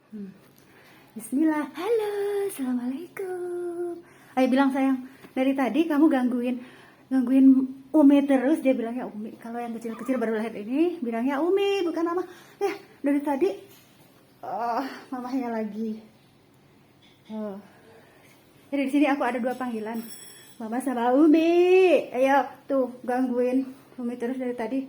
Hmm. Bismillah. Halo, assalamualaikum. Ayo bilang sayang. Dari tadi kamu gangguin Umi terus. Dia bilangnya Umi. Kalau yang kecil-kecil baru lahir ini bilangnya Umi, bukan Mama. Dari tadi mamahnya lagi. Jadi di sini aku ada dua panggilan, Mama sama Umi. Ayo tuh gangguin Umi terus dari tadi.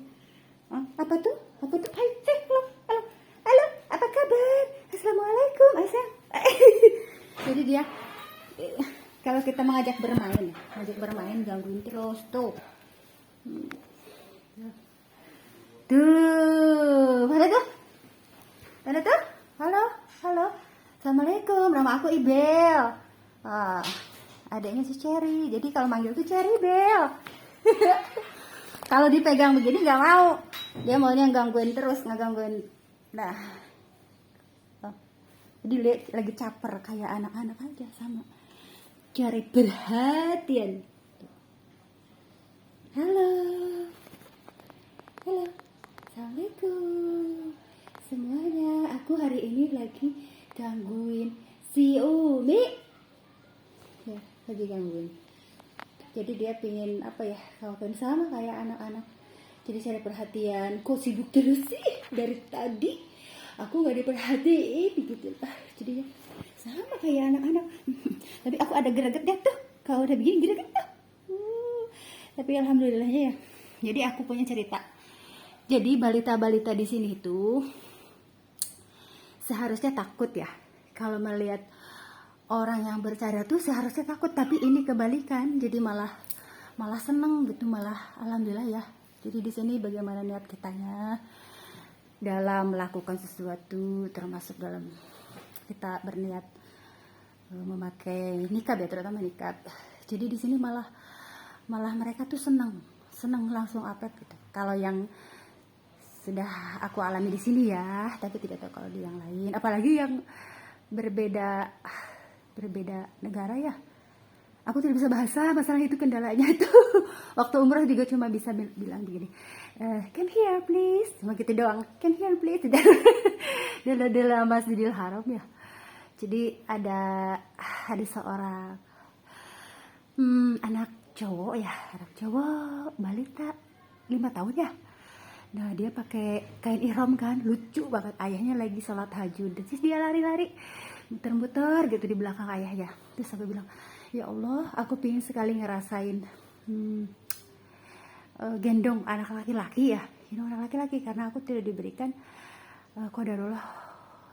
Apa tuh? Hai, halo, halo, halo. Apa kabar? Assalamualaikum, Aisyah. Jadi dia kalau kita mengajak bermain gangguin terus tuh. Tuh, mana tuh? Mana tuh? Halo, halo. Assalamualaikum, nama aku Ibel. Adanya si Cherry. Jadi kalau manggil tuh Cherry Bel. Kalau dipegang begini nggak mau. Dia maunya gangguin terus, ngegangguin. Nah, jadi lihat lagi caper kayak anak-anak aja sama. Cari perhatian. Halo, halo, assalamualaikum semuanya. Aku hari ini lagi gangguin si Umi. Ya, lagi gangguin. Jadi dia pingin apa ya, kawan sama kayak anak-anak. Jadi saya ada perhatian. Kok sibuk terus sih dari tadi? Aku gak diperhatiin gitu. Jadinya sama kayak anak-anak. Tapi aku ada gregetnya tuh. Kalau udah begini greget tuh. Tapi alhamdulillahnya ya. Jadi aku punya cerita. Jadi balita-balita di sini tuh seharusnya takut ya. Kalau melihat orang yang bercanda tuh seharusnya takut, tapi ini kebalikan. Jadi malah seneng gitu, malah alhamdulillah ya. Jadi di sini bagaimana niat kitanya dalam melakukan sesuatu, termasuk dalam kita berniat memakai nikab ya, terutama nikab. Jadi di sini malah mereka tuh seneng langsung apet gitu. Kalau yang sudah aku alami di sini ya, tapi tidak tahu kalau di yang lain. Apalagi yang berbeda negara ya. Aku tidak bisa bahasa, masalah itu kendalanya itu. Waktu umrah juga cuma bisa bilang begini, come here please, cuma gitu doang, come here please. Dalam Masjidil Haram ya. Jadi ada seorang anak cowok balita 5 tahun ya. Nah dia pakai kain ihram kan, lucu banget. Ayahnya lagi sholat tahajud, terus dia lari-lari muter-muter gitu di belakang ayahnya. Terus aku bilang, ya Allah, aku pingin sekali ngerasain gendong anak laki-laki ya, anak laki-laki, karena aku tidak diberikan qadarullah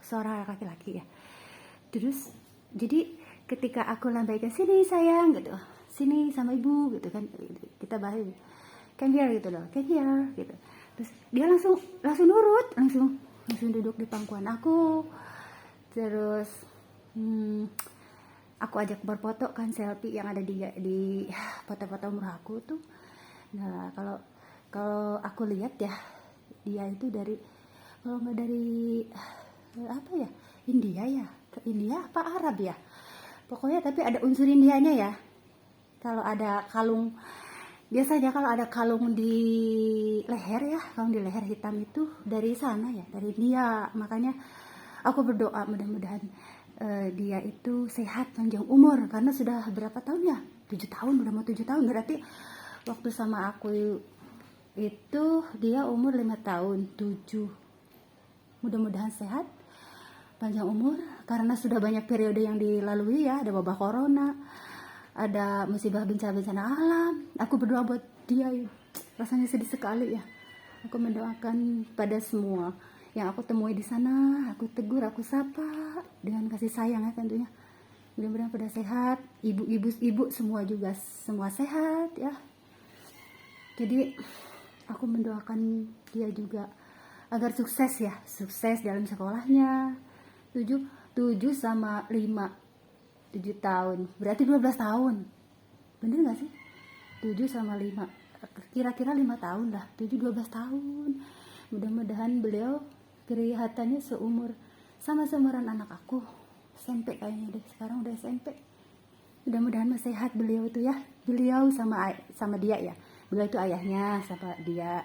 seorang anak laki-laki ya. Terus jadi ketika aku lambaikan, sini sayang gitu, sini sama ibu gitu kan, kita bahas kan here gitu loh, kan here gitu. Terus dia langsung nurut, langsung duduk di pangkuan aku. Terus aku ajak berfoto kan, selfie yang ada di foto-foto umrah aku tuh. Nah kalau aku lihat ya, dia itu dari, kalau nggak dari apa ya, India ya, ke India apa Arab ya, pokoknya tapi ada unsur Indianya ya. Kalau ada kalung, biasanya kalau ada kalung di leher ya, kalung di leher hitam itu dari sana ya, dari India. Makanya aku berdoa mudah-mudahan dia itu sehat, panjang umur, karena sudah berapa tahun ya, 7 tahun, udah mau 7 tahun. Berarti waktu sama aku itu dia umur 5 tahun, 7. Mudah-mudahan sehat, panjang umur, karena sudah banyak periode yang dilalui ya, ada wabah corona, ada musibah bencana alam. Aku berdoa buat dia, rasanya sedih sekali ya. Aku mendoakan pada semua yang aku temui di sana, aku tegur, aku sapa dengan kasih sayang ya tentunya. Mudah-mudahan pada sehat, ibu semua juga semua sehat ya. Jadi aku mendoakan dia juga agar sukses ya, sukses dalam sekolahnya. 7 sama 5, 7 tahun, berarti 12 tahun. Bener gak sih? 7 sama 5, kira-kira 5 tahun lah, 7-12 tahun. Mudah-mudahan beliau kelihatannya seumuran anak aku, SMP kayaknya deh, sekarang udah SMP. Mudah-mudahan masih sehat beliau itu ya. Beliau sama dia ya, beliau itu ayahnya sama dia.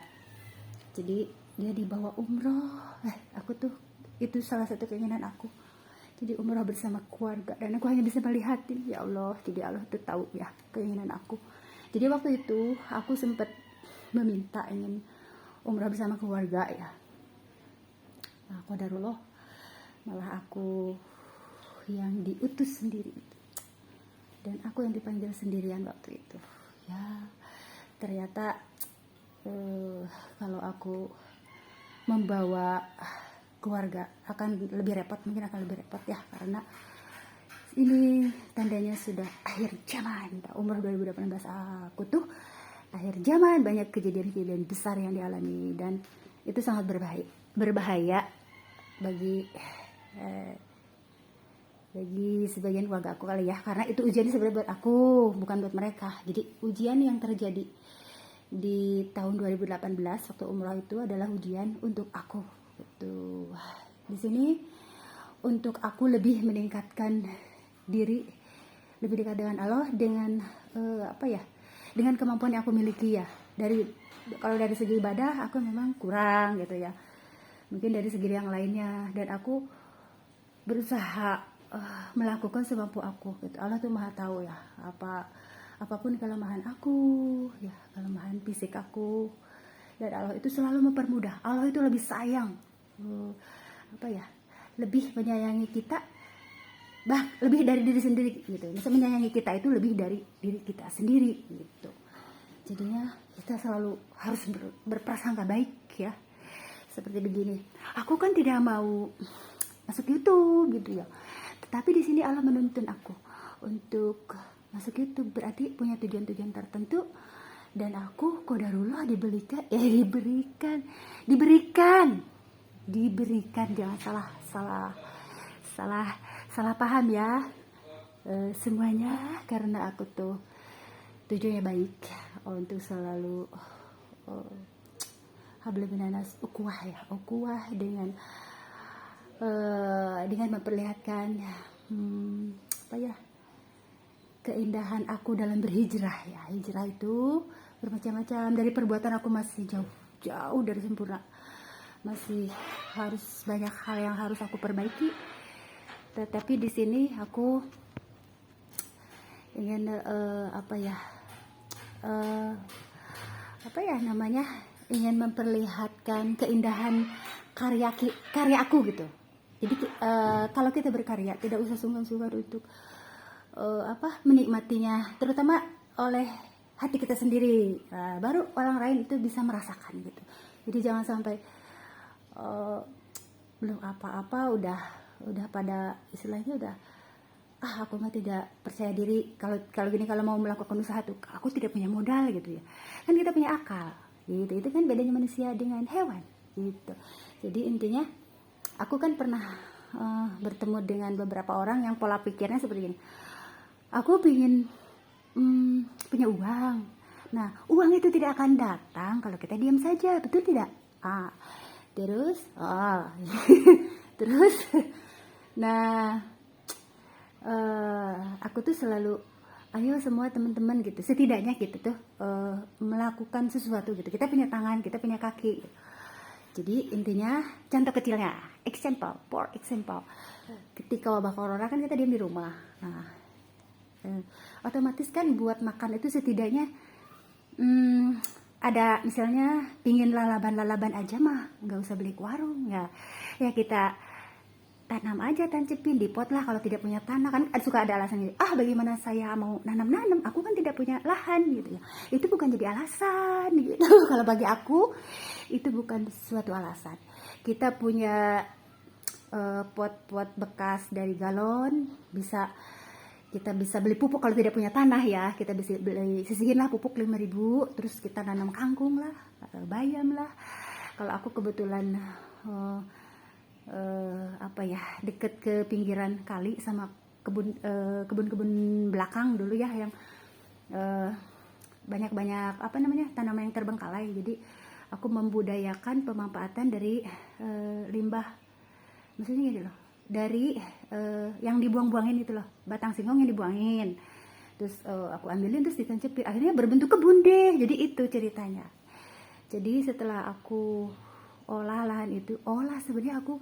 Jadi dia dibawa umroh, aku tuh Itu salah satu keinginan aku. Jadi umrah bersama keluarga, dan aku hanya bisa melihatin, ya Allah. Jadi Allah tuh tahu ya keinginan aku. Jadi waktu itu aku sempat meminta ingin umrah bersama keluarga ya. Nah, qadarullah malah aku yang diutus sendiri, dan aku yang dipanggil sendirian waktu itu. Ya, ternyata kalau aku membawa keluarga akan lebih repot, mungkin akan lebih repot ya, karena ini tandanya sudah akhir zaman. Umur 2018 aku tuh akhir zaman, banyak kejadian-kejadian besar yang dialami, dan itu sangat berbahaya bagi sebagian keluarga aku kali ya, karena itu ujian sebenarnya buat aku, bukan buat mereka. Jadi ujian yang terjadi di tahun 2018 waktu umrah itu adalah ujian untuk aku. Itu di sini untuk aku lebih meningkatkan diri, lebih dekat dengan Allah, dengan dengan kemampuan yang aku miliki ya. Kalau dari segi ibadah aku memang kurang gitu ya, mungkin dari segi yang lainnya, dan aku berusaha melakukan semampu aku gitu. Allah tuh maha tahu ya, apapun kelemahan aku ya, kelemahan fisik aku, dan Allah itu selalu mempermudah. Allah itu lebih sayang, lebih menyayangi kita, lebih dari diri sendiri gitu. Bisa menyayangi kita itu lebih dari diri kita sendiri gitu. Jadinya kita selalu harus berprasangka baik ya. Seperti begini, aku kan tidak mau masuk YouTube gitu ya, tetapi di sini Allah menuntun aku untuk masuk YouTube, berarti punya tujuan-tujuan tertentu, dan aku qadarullah diberikan, jangan salah paham ya, semuanya karena aku tuh tujuannya baik, untuk selalu hablum minanas, ukuah dengan memperlihatkan keindahan aku dalam berhijrah ya. Hijrah itu bermacam-macam, dari perbuatan aku masih jauh dari sempurna, masih harus banyak hal yang harus aku perbaiki. Tetapi di sini aku ingin ingin memperlihatkan keindahan karya aku gitu. Jadi kalau kita berkarya tidak usah sungkan-sungkan untuk menikmatinya, terutama oleh hati kita sendiri, baru orang lain itu bisa merasakan gitu. Jadi jangan sampai belum apa-apa udah pada istilahnya udah aku mah tidak percaya diri, kalau gini, kalau mau melakukan usaha tuh aku tidak punya modal gitu ya. Kan kita punya akal gitu, itu kan bedanya manusia dengan hewan gitu. Jadi intinya aku kan pernah bertemu dengan beberapa orang yang pola pikirnya seperti ini. Aku ingin punya uang. Nah, uang itu tidak akan datang kalau kita diam saja, betul tidak? Terus terus nah, aku tuh selalu ayo semua teman-teman gitu, setidaknya gitu tuh melakukan sesuatu gitu. Kita punya tangan, kita punya kaki gitu. Jadi intinya, contoh kecilnya, for example, ketika wabah corona kan kita diam di rumah. Nah, otomatis kan buat makan itu setidaknya ada, misalnya pingin lalaban aja mah nggak usah beli ke warung ya kita tanam aja, tancapin di pot lah. Kalau tidak punya tanah kan suka ada alasan gitu, bagaimana saya mau nanam, aku kan tidak punya lahan gitu ya. Itu bukan jadi alasan gitu. Kalau bagi aku itu bukan suatu alasan. Kita punya pot-pot bekas dari galon, kita bisa beli pupuk. Kalau tidak punya tanah ya, kita bisa beli, sisihin lah pupuk 5.000, terus kita nanam kangkung lah, bayam lah. Kalau aku kebetulan deket ke pinggiran kali sama kebun belakang dulu ya, yang banyak tanaman yang terbengkalai. Jadi aku membudayakan pemanfaatan dari limbah, maksudnya gitu loh, dari yang dibuang-buangin itu loh, batang singkong yang dibuangin, terus aku ambilin terus ditancapin, akhirnya berbentuk kebun deh. Jadi itu ceritanya. Jadi setelah aku olah lahan itu, sebenarnya aku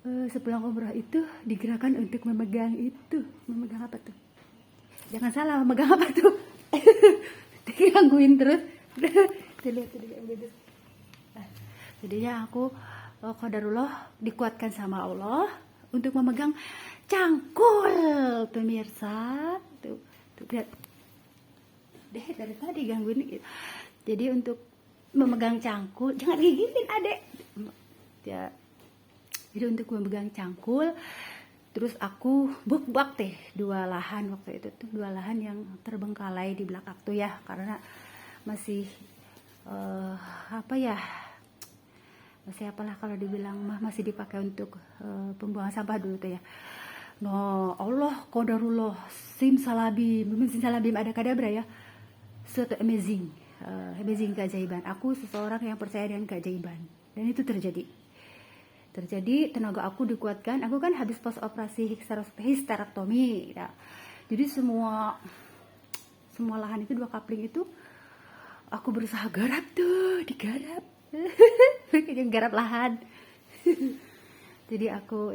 sepulang umroh itu digerakkan untuk memegang itu, memegang apa tuh? Jangan salah, memegang apa tuh? Digangguin terus. Lihat yang beda. Jadinya aku qadarullah dikuatkan sama Allah untuk memegang cangkul, pemirsa. Tuh lihat. Deh dari tadi gangguin gitu. Jadi untuk memegang cangkul, jangan gigitin adek. Ya. Jadi untuk memegang cangkul, terus aku buk-bak teh 2 lahan waktu itu tuh, 2 lahan yang terbengkalai di belakang tuh ya, karena masih apa ya, masih apalah kalau dibilang mah, masih dipakai untuk pembuangan sampah dulu tuh ya. No, Allah qadarullah simsalabim ada kadabra ya, suatu amazing keajaiban. Aku seseorang yang percaya dengan keajaiban, dan itu terjadi. Tenaga aku dikuatkan. Aku kan habis pos operasi histerektomi ya. Jadi semua lahan itu 2 kapling itu aku berusaha garap tuh, digarap. Garap lahan. Jadi aku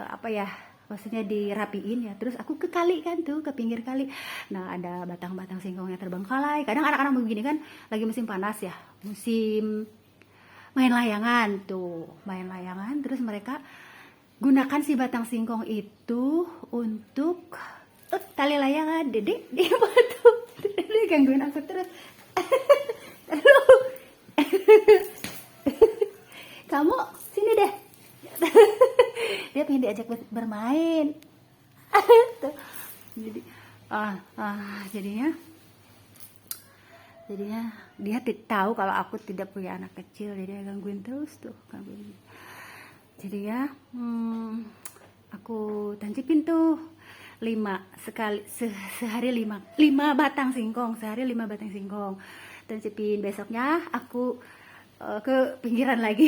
apa ya, maksudnya dirapiin ya. Terus aku ke kali kan tuh, ke pinggir kali. Nah, ada batang-batang singkongnya terbengkalai. Kadang anak-anak begini kan lagi musim panas ya, musim main layangan tuh, terus mereka gunakan si batang singkong itu untuk tali layangan. Dedek di batu, dedek gangguin aku terus. Kamu sini deh. Dia pengen diajak bermain. Jadi jadinya dia tahu kalau aku tidak punya anak kecil, jadi dia gangguin terus tuh, gangguin. Jadi ya aku tancipin tuh 5 sekali sehari 5 batang singkong, tancipin. Besoknya aku ke pinggiran lagi.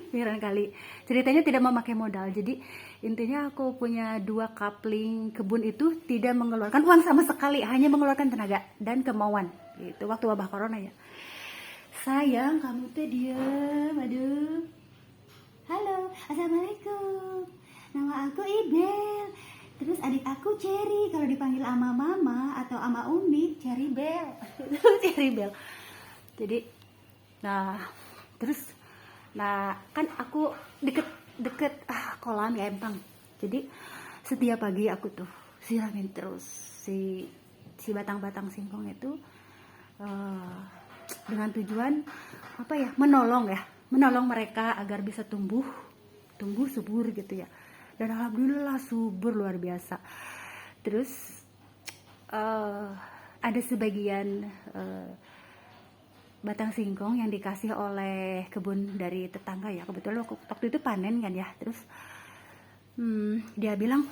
Pinggiran kali. Ceritanya tidak memakai modal. Jadi intinya aku punya 2 kapling kebun itu tidak mengeluarkan uang sama sekali, hanya mengeluarkan tenaga dan kemauan. Itu waktu wabah corona ya. Sayang, kamu tuh diam. Aduh. Halo, assalamualaikum. Nama aku Ibel. Terus adik aku Cherry, kalau dipanggil ama mama atau ama Umi, Cherry Bel. Cherry Bel. Jadi, kan aku deket kolam ya, Empang. Jadi setiap pagi aku tuh siramin terus si batang-batang singkong itu dengan tujuan apa ya, menolong mereka agar bisa tumbuh subur gitu ya. Dan alhamdulillah subur luar biasa. Terus ada sebagian batang singkong yang dikasih oleh kebun dari tetangga ya, kebetulan waktu itu panen kan ya. Terus dia bilang,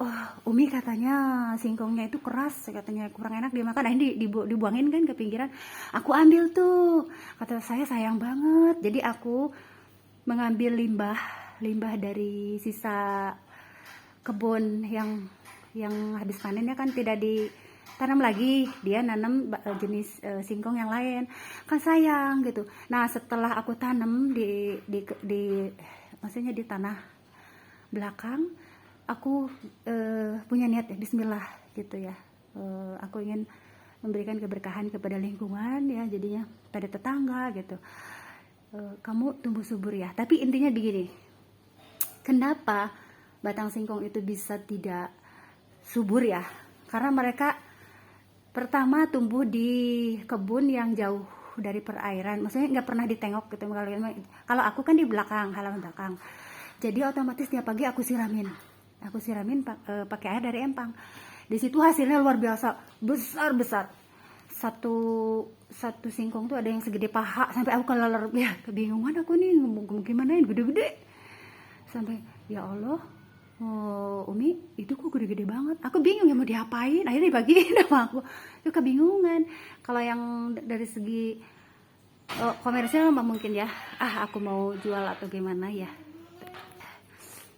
oh Umi katanya singkongnya itu keras, katanya kurang enak dimakan. Nah ini dibuangin kan ke pinggiran. Aku ambil tuh, kata saya sayang banget. Jadi aku mengambil limbah dari sisa kebun yang habis panennya kan tidak ditanam lagi, dia nanam jenis singkong yang lain, kan sayang gitu. Nah setelah aku tanam di maksudnya di tanah belakang, aku punya niat ya, bismillah gitu ya. Aku ingin memberikan keberkahan kepada lingkungan ya, jadinya pada tetangga gitu. Kamu tumbuh subur ya. Tapi intinya begini, kenapa batang singkong itu bisa tidak subur ya? Karena mereka pertama tumbuh di kebun yang jauh dari perairan, maksudnya nggak pernah ditengok gitu. Kalau aku kan di belakang, halaman belakang, jadi otomatis tiap pagi aku siramin pakai air dari empang. Di situ hasilnya luar biasa, besar. Satu singkong tuh ada yang segede paha, sampai aku kelelep ya, kebingungan aku nih gimana yang gede-gede, sampai ya Allah, Umi itu kok gede-gede banget. Aku bingung ya mau diapain, akhirnya dibagiin sama aku. Itu kebingungan. Kalau yang dari segi komersial mah mungkin ya, aku mau jual atau gimana ya,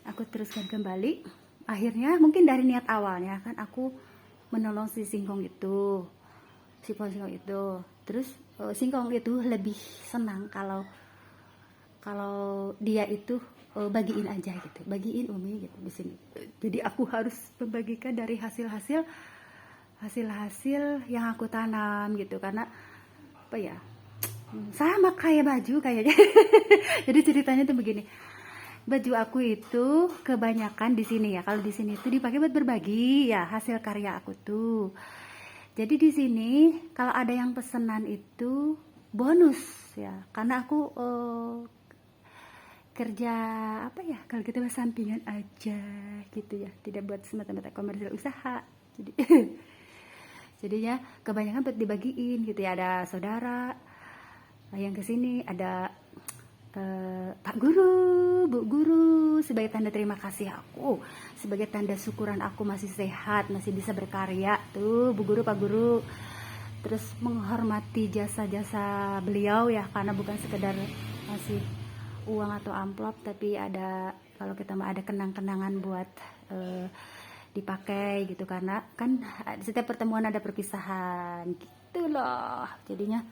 aku teruskan kembali. Akhirnya mungkin dari niat awalnya kan aku menolong si singkong itu, terus singkong itu lebih senang kalau kalau dia itu bagiin aja gitu, bagiin Umi gitu di sini. Jadi aku harus membagikan dari hasil-hasil yang aku tanam gitu, karena apa ya, sama kayak baju kayaknya. Jadi ceritanya tuh begini, baju aku itu kebanyakan di sini ya, kalau di sini tuh dipakai buat berbagi ya, hasil karya aku tuh. Jadi di sini kalau ada yang pesanan itu bonus ya, karena aku kerja apa ya, kalau kita sampingan aja gitu ya, tidak buat semata-mata komersial usaha. Jadi jadinya kebanyakan buat dibagiin gitu ya, ada saudara yang kesini, ada Pak Guru, Bu Guru, sebagai tanda terima kasih aku, sebagai tanda syukuran aku masih sehat, masih bisa berkarya tuh Bu Guru, Pak Guru. Terus menghormati jasa-jasa beliau ya, karena bukan sekedar masih uang atau amplop, tapi ada, kalau kita mau ada kenang-kenangan buat dipakai gitu, karena kan setiap pertemuan ada perpisahan gitu loh. Jadinya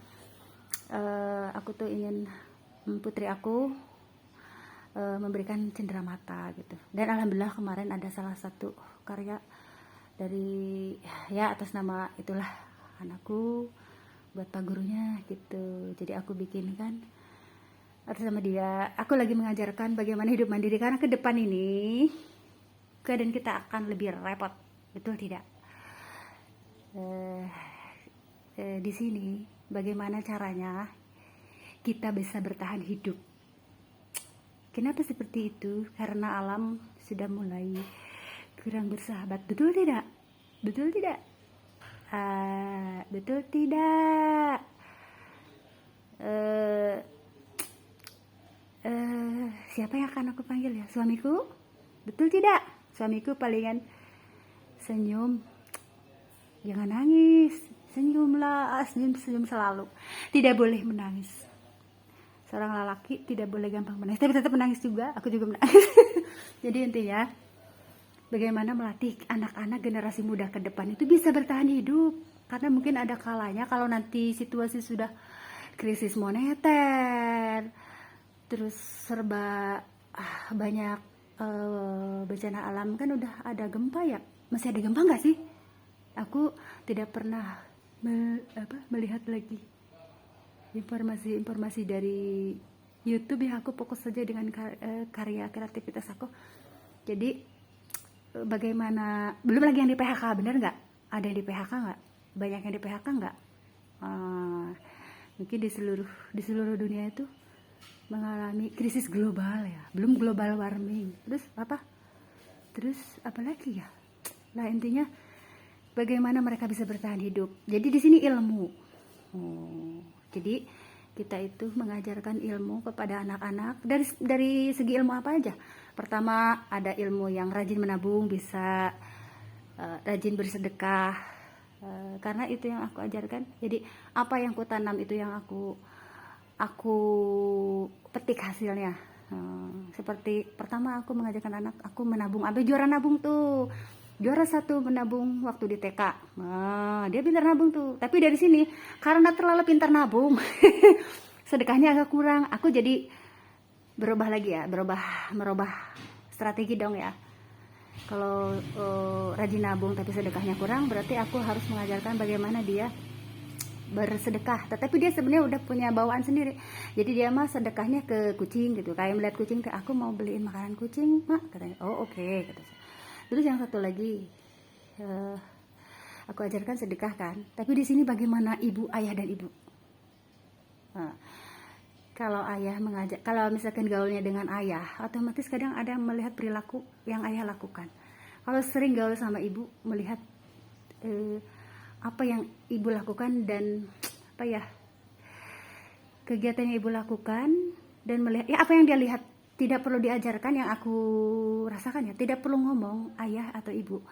aku tuh ingin putri aku memberikan cenderamata gitu. Dan alhamdulillah kemarin ada salah satu karya dari ya atas nama itulah anakku buat Pak Gurunya gitu. Jadi aku bikin kan atas nama dia. Aku lagi mengajarkan bagaimana hidup mandiri, karena ke depan ini keadaan kita akan lebih repot, betul tidak? Di sini bagaimana caranya kita bisa bertahan hidup. Kenapa seperti itu? Karena alam sudah mulai kurang bersahabat, betul tidak? Betul tidak? Betul tidak? Siapa yang akan aku panggil ya? Suamiku? Betul tidak? Suamiku palingan senyum. Jangan nangis, senyumlah, senyum selalu. Tidak boleh menangis. Seorang lelaki tidak boleh gampang menangis, tapi tetap menangis juga. Aku juga menangis. Jadi intinya, bagaimana melatih anak-anak generasi muda ke depan itu bisa bertahan hidup. Karena mungkin ada kalanya kalau nanti situasi sudah krisis moneter, terus serba banyak bencana alam, kan udah ada gempa ya. Masih ada gempa nggak sih? Aku tidak pernah melihat lagi informasi dari YouTube ya. Aku fokus saja dengan karya kreativitas aku. Jadi bagaimana, belum lagi yang di PHK, bener nggak? Ada yang di PHK nggak? Banyak yang di PHK nggak? Mungkin di seluruh dunia itu mengalami krisis global ya, belum global warming. Terus apa lagi ya? Nah intinya bagaimana mereka bisa bertahan hidup. Jadi di sini ilmu. Jadi kita itu mengajarkan ilmu kepada anak-anak dari segi ilmu apa aja. Pertama ada ilmu yang rajin menabung, bisa rajin bersedekah, karena itu yang aku ajarkan. Jadi apa yang ku tanam itu yang aku petik hasilnya. Seperti pertama aku mengajarkan anak aku menabung, sampai juara nabung tuh. Juara 1 menabung waktu di TK. Dia pintar nabung tuh. Tapi dari sini karena terlalu pintar nabung, sedekahnya agak kurang. Aku jadi berubah lagi ya, merubah strategi dong ya. Kalau rajin nabung tapi sedekahnya kurang, berarti aku harus mengajarkan bagaimana dia bersedekah. Tetapi dia sebenarnya udah punya bawaan sendiri. Jadi dia mah sedekahnya ke kucing gitu. Kayak melihat kucing, aku mau beliin makanan kucing, Mak, katanya. Oh, oke, kata saya. Terus yang satu lagi, aku ajarkan sedekah kan. Tapi di sini bagaimana ibu, ayah dan ibu. Kalau ayah mengajak, kalau misalkan gaulnya dengan ayah, otomatis kadang ada melihat perilaku yang ayah lakukan. Kalau sering gaul sama ibu, melihat apa yang ibu lakukan dan apa ya, kegiatan yang ibu lakukan, dan melihat ya apa yang dia lihat. Tidak perlu diajarkan, yang aku rasakan ya, tidak perlu ngomong ayah atau ibu.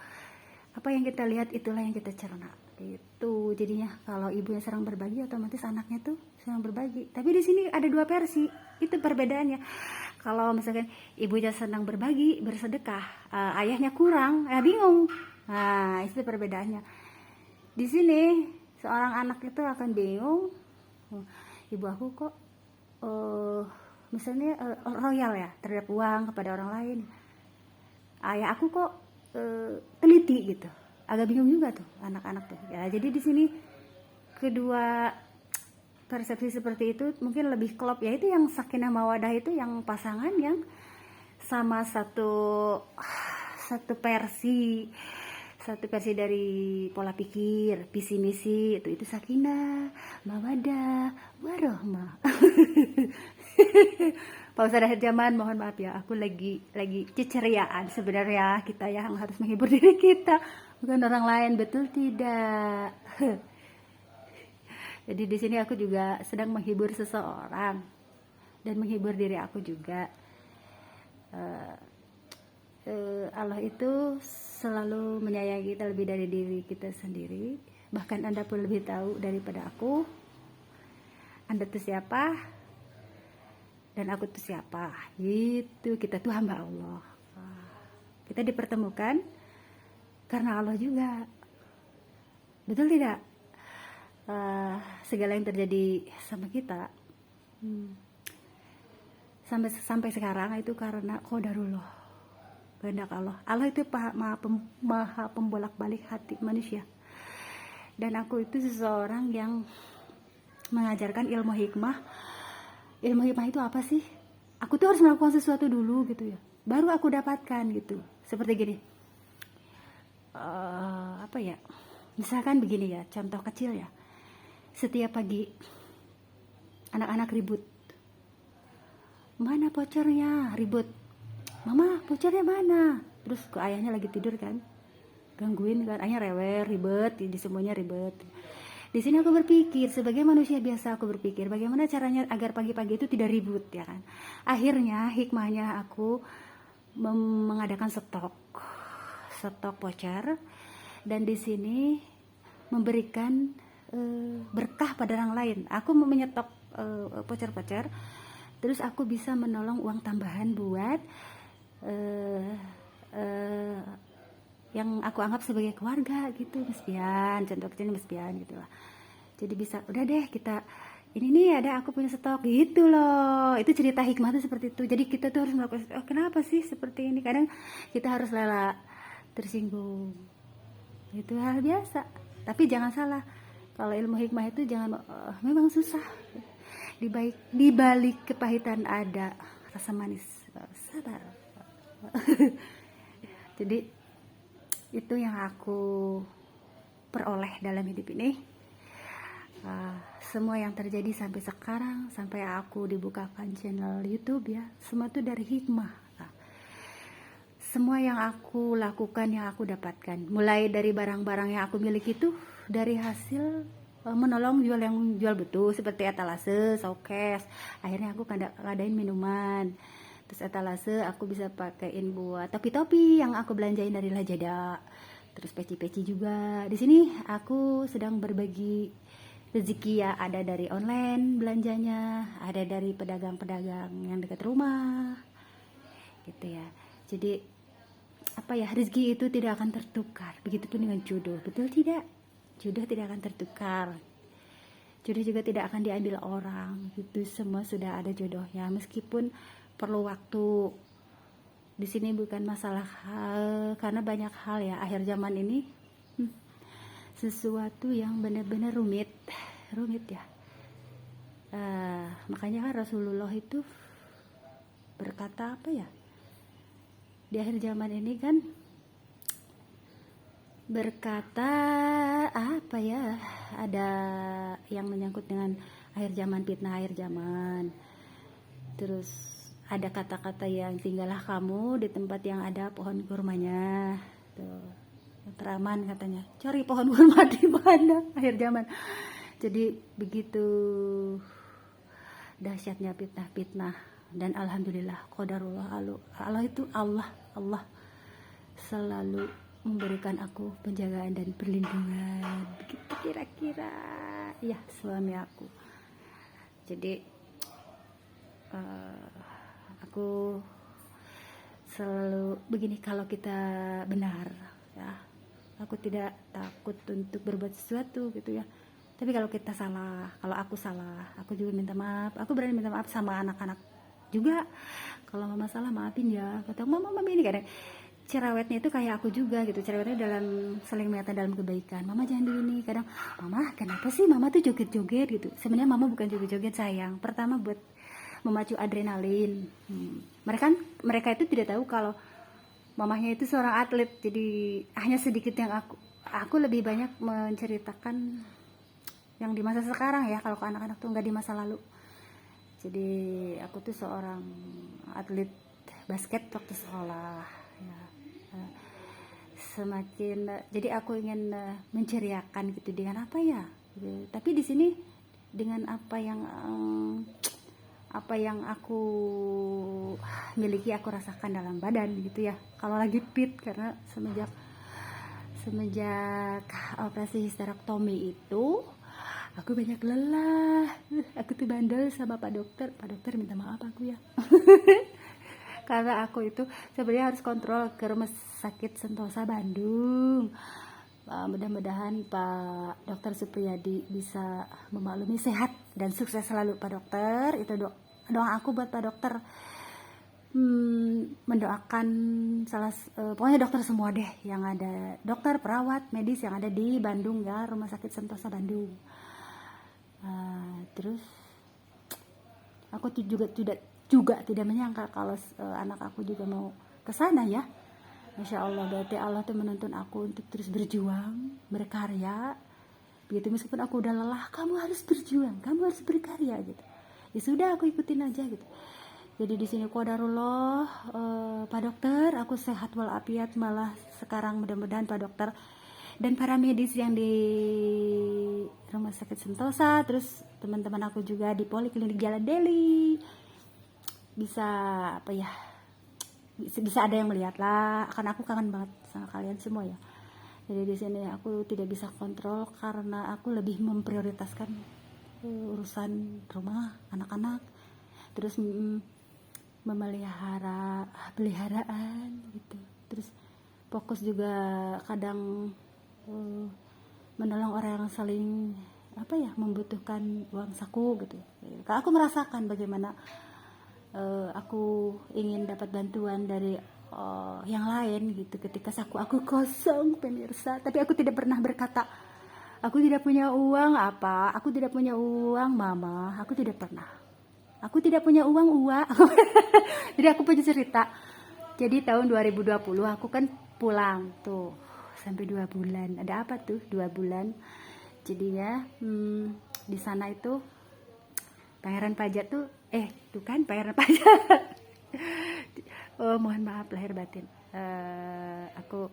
Apa yang kita lihat itulah yang kita cerna. Itu jadinya kalau ibunya serang berbagi, otomatis anaknya tuh serang berbagi. Tapi di sini ada dua versi, itu perbedaannya. Kalau misalkan ibunya senang berbagi, bersedekah, ayahnya kurang, ya bingung. Nah, itu perbedaannya. Di sini seorang anak itu akan bingung, ibu aku kok misalnya royal ya terhadap uang kepada orang lain. Ya aku kok teliti gitu, agak bingung juga tuh anak-anak tuh ya. Jadi di sini kedua persepsi seperti itu mungkin lebih klop, yaitu yang sakinah mawadah itu yang pasangan yang sama satu versi dari pola pikir, visi misi itu sakinah mawadah warohmah. Pak Ustadz akhir zaman, mohon maaf ya, aku lagi keceriaan sebenarnya. Kita yang harus menghibur diri kita, bukan orang lain, betul tidak? Jadi di sini aku juga sedang menghibur seseorang dan menghibur diri aku juga. Allah itu selalu menyayangi kita lebih dari diri kita sendiri. Bahkan Anda pun lebih tahu daripada aku. Anda tuh siapa? Dan aku tuh siapa? Gitu, kita tuh hamba Allah. Kita dipertemukan karena Allah juga. Betul tidak? Segala yang terjadi sama kita sampai sekarang itu karena qadarullah, kehendak Allah. Allah itu maha pembolak-balik hati manusia. Dan aku itu seseorang yang mengajarkan ilmu hikmah. Ilmu hikmah itu apa sih? Aku tuh harus melakukan sesuatu dulu gitu ya, baru aku dapatkan gitu. Seperti gini, apa ya? Misalkan begini ya, contoh kecil ya. Setiap pagi anak-anak ribut, mana pocernya, ribut, mama pocernya mana? Terus ke ayahnya lagi tidur kan, gangguin kan, ayahnya rewel, ribet, di semuanya ribet. Di sini aku berpikir, sebagai manusia biasa aku berpikir bagaimana caranya agar pagi-pagi itu tidak ribut ya kan. Akhirnya hikmahnya aku mengadakan stok pocer, dan di sini memberikan berkah pada orang lain. Aku menyetok pocer-pocer, terus aku bisa menolong uang tambahan buat yang aku anggap sebagai keluarga gitu, mespian, contoh kecilnya mespian gitu lah. Jadi bisa, udah deh kita ini nih ada aku punya stok gitu loh. Itu cerita hikmah tuh seperti itu. Jadi kita tuh harus melakukan, kenapa sih seperti ini? Kadang kita harus rela tersinggung. Itu hal biasa. Tapi jangan salah, kalau ilmu hikmah itu jangan memang susah. Di balik kepahitan ada rasa manis. Sabar. Jadi itu yang aku peroleh dalam hidup ini. Semua yang terjadi sampai sekarang, sampai aku dibukakan channel YouTube ya, semua itu dari hikmah. Semua yang aku lakukan, yang aku dapatkan, mulai dari barang-barang yang aku miliki itu dari hasil menolong yang jual betul, seperti etalase, showcase. Akhirnya aku ngadain minuman. Terus etalase aku bisa pakein buat topi-topi yang aku belanjain dari Lazada. Terus peci-peci juga. Di sini aku sedang berbagi rezeki ya, ada dari online belanjanya, ada dari pedagang-pedagang yang dekat rumah. Gitu ya. Jadi apa ya, rezeki itu tidak akan tertukar. Begitupun dengan jodoh, betul tidak? Jodoh tidak akan tertukar. Jodoh juga tidak akan diambil orang. Itu semua sudah ada jodohnya, meskipun perlu waktu. Di sini bukan masalah hal, karena banyak hal ya akhir zaman ini, sesuatu yang benar-benar rumit ya. Makanya kan Rasulullah itu berkata apa ya, di akhir zaman ini kan berkata apa ya, ada yang menyangkut dengan akhir zaman, fitnah akhir zaman. Terus ada kata-kata yang tinggallah kamu di tempat yang ada pohon kurmanya, tuh yang teraman katanya. Cari pohon kurma di mana akhir zaman. Jadi begitu dahsyatnya fitnah, dan alhamdulillah qadarullah. Allah itu Allah selalu memberikan aku penjagaan dan perlindungan. Begitu kira-kira ya suami aku. Jadi aku selalu begini, kalau kita benar ya, aku tidak takut untuk berbuat sesuatu gitu ya. Tapi kalau kita salah, kalau aku salah, aku juga minta maaf. Aku berani minta maaf sama anak-anak juga. Kalau mama salah maafin ya, kata mama ini kadang cerewetnya itu kayak aku juga gitu, cerewetnya dalam saling mengingatkan dalam kebaikan. Mama jangan di ini, kadang mama kenapa sih mama tuh joget-joget gitu. Sebenarnya mama bukan joget-joget sayang, pertama buat memacu adrenalin. Mereka itu tidak tahu kalau mamahnya itu seorang atlet, jadi hanya sedikit yang aku lebih banyak menceritakan yang di masa sekarang ya, kalau ke anak-anak tuh nggak di masa lalu. Jadi aku tuh seorang atlet basket waktu sekolah ya. Jadi aku ingin menceriakan gitu dengan apa ya gitu. Tapi di sini dengan apa yang aku miliki, aku rasakan dalam badan gitu ya, kalau lagi fit. Karena semenjak operasi histerektomi itu aku banyak lelah. Aku tuh bandel sama Pak dokter minta maaf aku ya. Karena aku itu sebenarnya harus kontrol ke rumah sakit Sentosa Bandung. Mudah-mudahan Pak Dokter Supriyadi bisa memaklumi, sehat dan sukses selalu Pak Dokter. Itu doa aku buat Pak Dokter. Mendoakan pokoknya dokter semua deh yang ada, dokter, perawat, medis yang ada di Bandung ya, rumah sakit Sentosa Bandung. Terus aku juga tidak menyangka kalau anak aku juga mau ke sana ya. Masya Allah, berarti Allah tuh menuntun aku untuk terus berjuang, berkarya. Begitu, meskipun aku udah lelah, kamu harus berjuang, kamu harus berkarya gitu. Ya sudah, aku ikutin aja gitu. Jadi di sini qadarullah, Pak Dokter, aku sehat walafiat. Malah sekarang mudah-mudahan Pak Dokter dan para medis yang di rumah sakit Sentosa, terus teman-teman aku juga di Poliklinik Jalan Deli, bisa apa ya, bisa ada yang melihat lah. Karena aku kangen banget sama kalian semua ya. Jadi di sini aku tidak bisa kontrol karena aku lebih memprioritaskan urusan rumah, anak-anak, terus memelihara peliharaan gitu. Terus fokus juga kadang menolong orang yang saling membutuhkan uang saku gitu. Karena aku merasakan bagaimana aku ingin dapat bantuan dari yang lain gitu ketika saku aku kosong, pemirsa. Tapi aku tidak pernah berkata aku tidak punya uang aku tidak punya uang mama, aku tidak pernah. Aku tidak punya uang. Jadi aku punya cerita. Jadi tahun 2020 aku kan pulang tuh sampai 2 bulan. Ada apa tuh 2 bulan? Jadinya di sana itu Pangeran Pajak tuh tuh kan Pangeran Pajak. Oh, mohon maaf lahir batin. Aku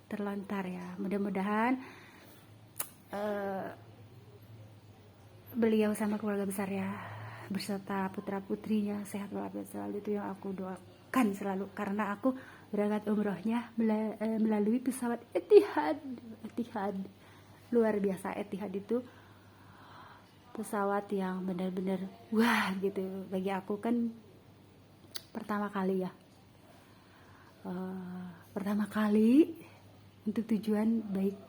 terlontar ya. Mudah-mudahan beliau sama keluarga besar ya, beserta putra putrinya sehat walafiat selalu, itu yang aku doakan selalu. Karena aku berangkat umrohnya melalui pesawat Etihad. Luar biasa. Etihad itu pesawat yang benar-benar wah gitu. Bagi aku kan pertama kali ya, untuk tujuan baik,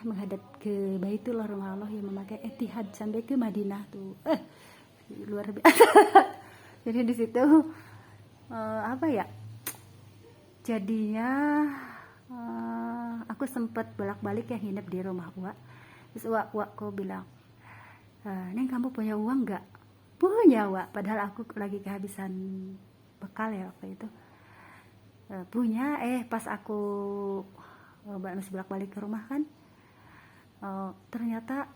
menghadap ke Baitullah Allah yang memakai Etihad sampai ke Madinah tuh luar biasa. Jadi di situ jadinya aku sempat bolak-balik ya nginep di rumah Uwa. Terus Uwa kok bilang, Neng, kamu punya uang nggak? Punya, Uwa. Padahal aku lagi kehabisan bekal ya waktu itu. Punya. Pas aku masih bolak-balik ke rumah kan, ternyata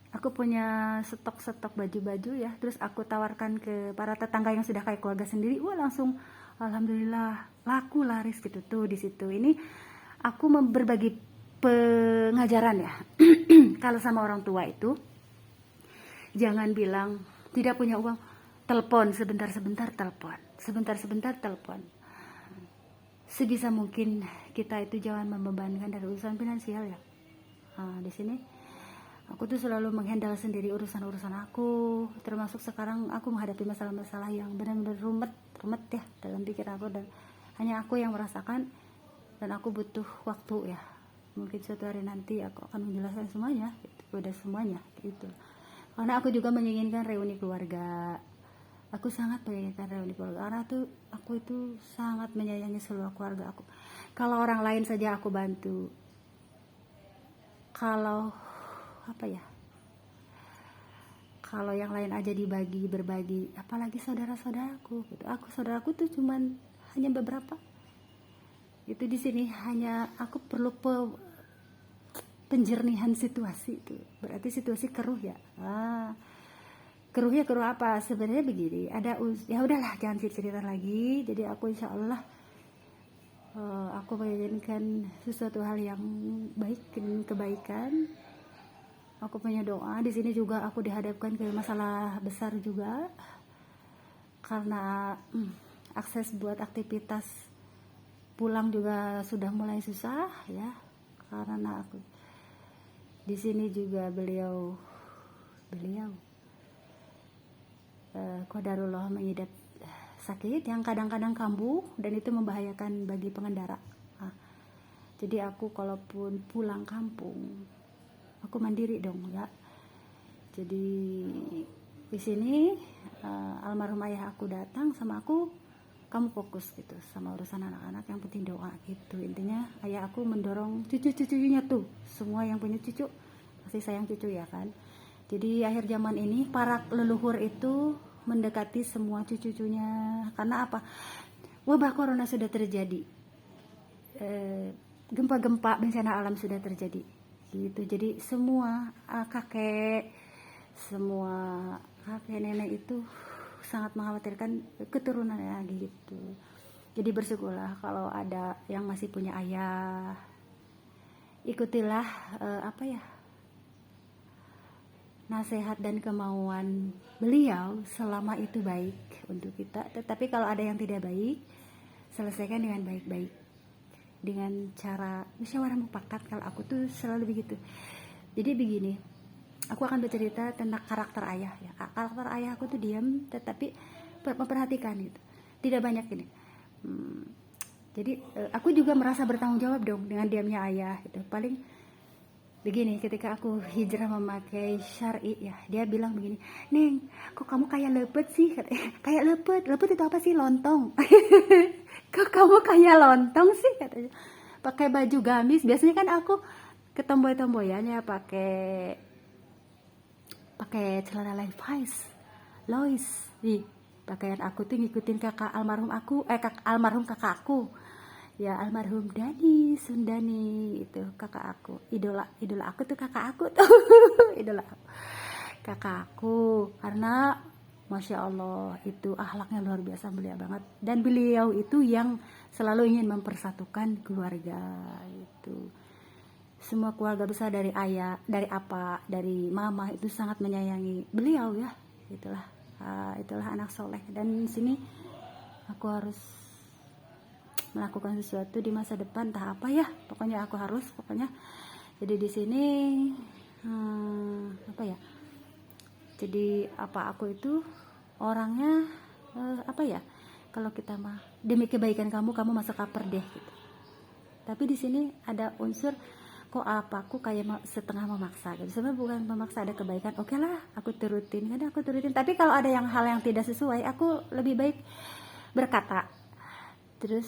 aku punya stok baju-baju ya. Terus aku tawarkan ke para tetangga yang sudah kayak keluarga sendiri. Wah, langsung alhamdulillah laku laris gitu tuh di situ. Ini aku berbagi pengajaran ya. Kalau sama orang tua itu jangan bilang tidak punya uang, telepon sebentar-sebentar telepon. Sebisa mungkin kita itu jangan membebankan dari urusan finansial ya. Di sini aku tuh selalu menghandle sendiri urusan aku, termasuk sekarang aku menghadapi masalah-masalah yang benar-benar rumet ya dalam pikiran aku, dan hanya aku yang merasakan, dan aku butuh waktu ya. Mungkin suatu hari nanti aku akan menjelaskan semuanya gitu. udah semuanya gitu. Karena aku juga menginginkan reuni keluarga. Aku sangat menginginkan reuni keluarga karena tuh aku itu sangat menyayangi seluruh keluarga aku. Kalau orang lain saja aku bantu. Kalau apa ya? Kalau yang lain aja berbagi, apalagi saudara-saudaraku gitu. Saudaraku tuh cuman hanya beberapa. Itu di sini hanya aku perlu penjernihan situasi itu. Berarti situasi keruh ya. Keruhnya keruh apa? Sebenarnya begini, ya udahlah jangan cerita lagi. Jadi aku insya Allah aku menginginkan sesuatu hal yang baik dan kebaikan. Aku punya doa. Di sini juga aku dihadapkan ke masalah besar juga karena akses buat aktivitas pulang juga sudah mulai susah ya, karena aku di sini juga beliau qadarullah mengidap sakit yang kadang-kadang kambuh dan itu membahayakan bagi pengendara. Jadi aku kalaupun pulang kampung aku mandiri dong ya. Jadi di sini almarhum ayah aku datang sama aku, kamu fokus gitu sama urusan anak-anak, yang penting doa gitu. Intinya ayah aku mendorong cucu-cucunya tuh, semua yang punya cucu masih sayang cucu ya kan. Jadi akhir zaman ini para leluhur itu mendekati semua cucu-cucunya. Karena apa? Wabah corona sudah terjadi, gempa-gempa bencana alam sudah terjadi gitu. Jadi semua kakek nenek itu sangat mengkhawatirkan keturunannya gitu. Jadi bersyukurlah kalau ada yang masih punya ayah, ikutilah nasihat dan kemauan beliau selama itu baik untuk kita. Tetapi kalau ada yang tidak baik, selesaikan dengan baik-baik, dengan cara musyawarah mufakat. Kalau aku tuh selalu begitu. Jadi begini, aku akan bercerita tentang karakter ayah ya. Karakter ayah aku tuh diam tetapi memperhatikan gitu, tidak banyak ini. Jadi aku juga merasa bertanggung jawab dong dengan diamnya ayah gitu. Paling begini, ketika aku hijrah memakai syar'i ya, dia bilang begini, Neng, kok kamu kayak lepet sih? Kayak lepet itu apa sih? Lontong. Kok kamu kayak lontong sih katanya. Pakai baju gamis, biasanya kan aku ke tomboy-tomboyannya pakai celana Levi's, Lois. Nih, pakaian aku tuh ngikutin almarhum kakak aku. Ya, almarhum Dani Sundani itu kakak aku. Idola aku tuh kakak aku tuh. Idola aku. Kakak aku karena Masya Allah itu akhlaknya luar biasa, mulia banget. Dan beliau itu yang selalu ingin mempersatukan keluarga itu. Semua keluarga besar dari ayah, dari apa, dari mama itu sangat menyayangi beliau ya. Itulah anak soleh. Dan sini aku harus melakukan sesuatu di masa depan, entah apa ya. Pokoknya aku harus, Jadi di sini Jadi aku itu orangnya kalau kita mah demi kebaikan kamu masuk kaper deh gitu. Tapi di sini ada unsur kok aku kayak setengah memaksa gitu. Sebenarnya bukan memaksa, ada kebaikan. Oke lah, aku turutin. Tapi kalau ada hal yang tidak sesuai, aku lebih baik berkata. Terus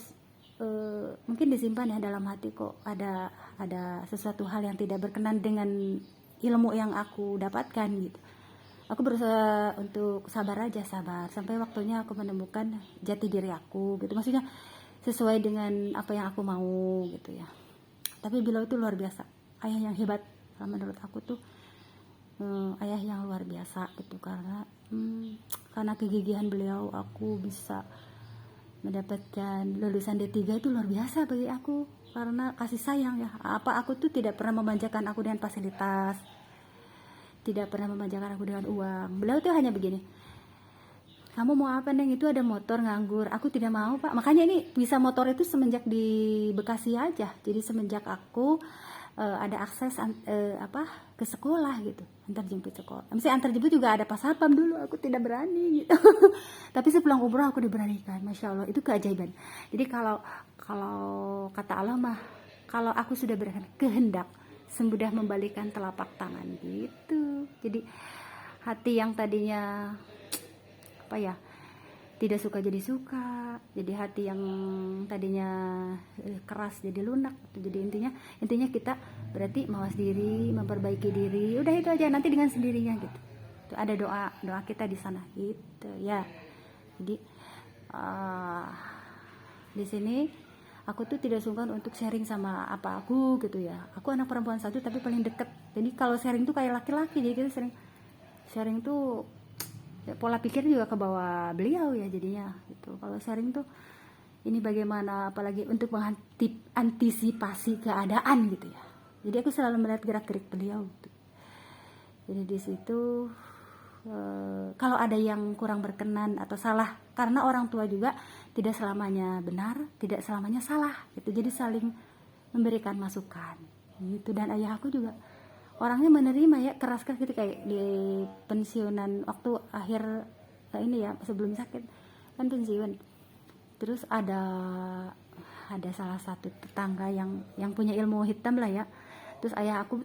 mungkin disimpan ya dalam hati, kok ada sesuatu hal yang tidak berkenan dengan ilmu yang aku dapatkan gitu. Aku berusaha untuk sabar sampai waktunya aku menemukan jati diri aku gitu. Maksudnya sesuai dengan apa yang aku mau gitu ya. Tapi beliau itu luar biasa, ayah yang hebat menurut aku tuh. Ayah yang luar biasa gitu, karena kegigihan beliau aku bisa mendapatkan lulusan D3 itu luar biasa bagi aku, karena kasih sayang ya. Aku tuh tidak pernah memanjakan aku dengan fasilitas, tidak pernah memanjakan aku dengan uang. Beliau tuh hanya begini, kamu mau apa Neng? Itu ada motor nganggur. Aku tidak mau Pak. Makanya ini bisa motor itu semenjak di Bekasi aja. Jadi semenjak aku ada akses ke sekolah gitu, antar jemput sekolah. Misalnya antar jemput juga ada pas satpam dulu, aku tidak berani gitu. Tapi sepulang umroh aku diberanikan, Masya Allah, itu keajaiban. Jadi kalau kata Allah mah, kalau aku sudah berkehendak, semudah membalikan telapak tangan gitu. Jadi hati yang tadinya apa ya, tidak suka jadi suka, jadi hati yang tadinya keras jadi lunak. Jadi intinya kita berarti mawas diri, memperbaiki diri, udah itu aja, nanti dengan sendirinya gitu. Itu ada doa kita di sana gitu ya. Jadi di sini aku tuh tidak sungkan untuk sharing sama apa aku gitu ya. Aku anak perempuan satu tapi paling deket, jadi kalau sharing tuh kayak laki-laki, jadi kita sering sharing tuh ya, pola pikir juga ke bawah beliau ya jadinya gitu. Kalau sharing tuh ini bagaimana, apalagi untuk mengantisipasi keadaan gitu ya. Jadi aku selalu melihat gerak-gerik beliau gitu. Jadi di situ kalau ada yang kurang berkenan atau salah, karena orang tua juga tidak selamanya benar, tidak selamanya salah gitu. Jadi saling memberikan masukan gitu. Dan ayah aku juga orangnya menerima ya, keras-keras gitu, kayak di pensiunan waktu akhir ini ya, sebelum sakit kan pensiun. Terus ada salah satu tetangga yang punya ilmu hitam lah ya. Terus ayah aku